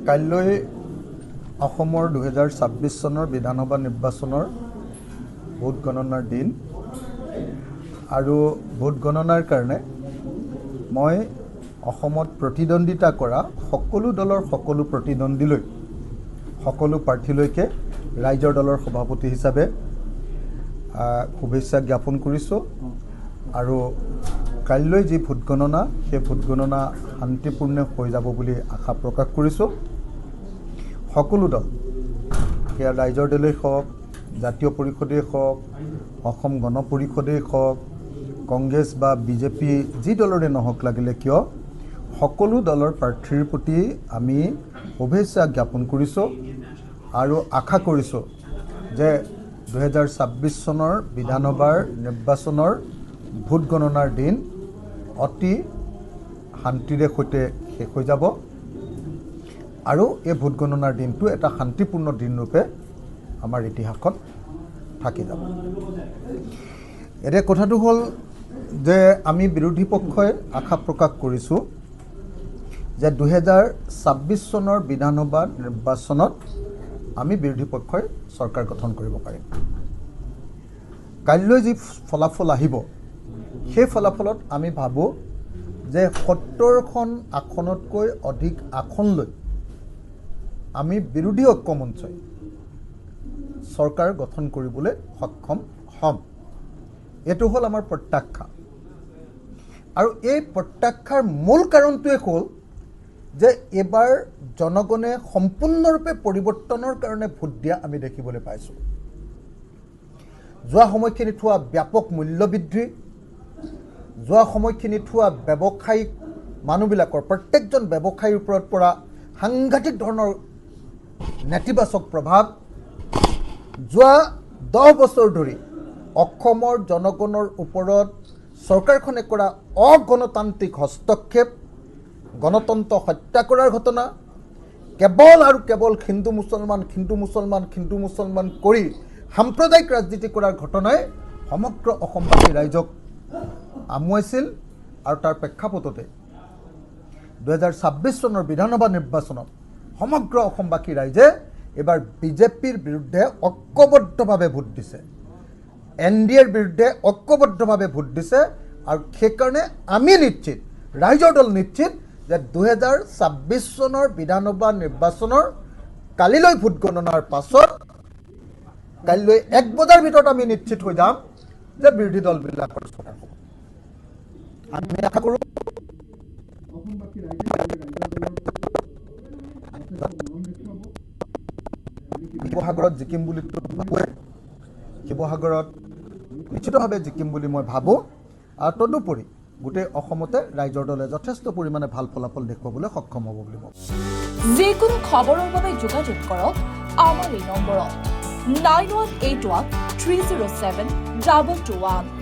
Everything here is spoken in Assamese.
কাইলৈ অসমৰ 2026 চনৰ বিধানসভা নিৰ্বাচনৰ ভোট গণনাৰ দিন আৰু ভোট গণনাৰ কাৰণে মই অসমত প্ৰতিদ্বন্দ্বিতা কৰা সকলো দলৰ সকলো প্ৰতিদ্বন্দ্বীলৈ সকলো প্ৰাৰ্থীলৈকে ৰাইজৰ দলৰ সভাপতি হিচাপে শুভেচ্ছা জ্ঞাপন কৰিছোঁ আৰু কাইলৈ যি ভোট গণনা সেই ভোট গণনা শান্তিপূৰ্ণ হৈ যাব বুলি আশা প্ৰকাশ কৰিছোঁ। সকলো দল সেয়া ৰাইজৰ দলেই হওক, জাতীয় পৰিষদেই হওক, অসম গণ পৰিষদেই হওক, কংগ্ৰেছ বা বিজেপি যি দলৰে নহওক লাগিলে কিয় সকলো দলৰ প্ৰাৰ্থীৰ প্ৰতি আমি শুভেচ্ছা জ্ঞাপন কৰিছোঁ আৰু আশা কৰিছোঁ যে 2026 চনৰ বিধানসভাৰ নিৰ্বাচনৰ ভোট গণনাৰ দিন অতি শান্তিৰে সৈতে শেষ হৈ যাব আৰু এই ভোট গণনাৰ দিনটো এটা শান্তিপূৰ্ণ দিনৰূপে আমাৰ ইতিহাসত থাকি যাব। এতিয়া কথাটো হ'ল যে আমি বিৰোধী পক্ষই আশা প্ৰকাশ কৰিছোঁ যে 2026 চনৰ বিধানসভা নিৰ্বাচনত আমি বিৰোধী পক্ষই চৰকাৰ গঠন কৰিব পাৰিম। কাইলৈ যি ফলাফল আহিব সেই ফলাফলত আমি ভাবোঁ যে 70খন আসনতকৈ অধিক আসন লৈ আমি বিৰোধী ঐক্যমঞ্চই চৰকাৰ গঠন কৰিবলৈ সক্ষম হ'ম। এইটো হ'ল আমাৰ প্ৰত্যাশা আৰু এই প্ৰত্যাশাৰ মূল কাৰণটোৱে হ'ল যে এইবাৰ জনগণে সম্পূৰ্ণৰূপে পৰিৱৰ্তনৰ কাৰণে ভোট দিয়া আমি দেখিবলৈ পাইছোঁ। যোৱা সময়খিনিত হোৱা ব্যাপক মূল্যবৃদ্ধি, যোৱা সময়খিনিত হোৱা ব্যৱসায়িক মানুহবিলাকৰ প্ৰত্যেকজন ব্যৱসায়ীৰ ওপৰত পৰা সাংঘাতিক ধৰণৰ নেতিবাচক প্ৰভাৱ, যোৱা 10 বছৰ ধৰি অসমৰ জনগণৰ ওপৰত চৰকাৰখনে কৰা অগণতান্ত্ৰিক হস্তক্ষেপ, গণতন্ত্ৰ হত্যা কৰাৰ ঘটনা, কেৱল আৰু কেৱল হিন্দু মুছলমান কৰি সাম্প্ৰদায়িক ৰাজনীতি কৰাৰ ঘটনাই সমগ্ৰ অসমবাসী ৰাইজক আমুৱাইছিল আৰু তাৰ প্ৰেক্ষাপটতে 2026 চনৰ বিধানসভা নিৰ্বাচনত সমগ্ৰ অসমবাসী ৰাইজে এইবাৰ বিজেপিৰ বিৰুদ্ধে ঐক্যবদ্ধভাৱে ভোট দিছে, NDAৰ বিৰুদ্ধে ঐক্যবদ্ধভাৱে ভোট দিছে আৰু সেইকাৰণে আমি নিশ্চিত, ৰাইজৰ দল নিশ্চিত যে 2026 চনৰ বিধানসভা নিৰ্বাচনৰ কালিলৈ ভোট গণনাৰ পাছত কাইলৈ 1 বজাৰ ভিতৰত আমি নিশ্চিত হৈ যাম যে বিৰোধী দলবিলাকৰ চৰকাৰ হ'ব। আমি আশা কৰোঁ শিৱসাগৰত জিকিম বুলি ভাবোঁ, শিৱসাগৰত নিশ্চিতভাৱে জিকিম বুলি মই ভাবোঁ আৰু তদুপৰি গোটেই অসমতে ৰাইজৰ দলে যথেষ্ট পৰিমাণে ভাল ফলাফল দেখুৱাবলৈ সক্ষম হ'ব বুলি ভাবোঁ। যিকোনো খবৰৰ বাবে যোগাযোগ কৰক আমাৰ এই নম্বৰত 9181 307 2221।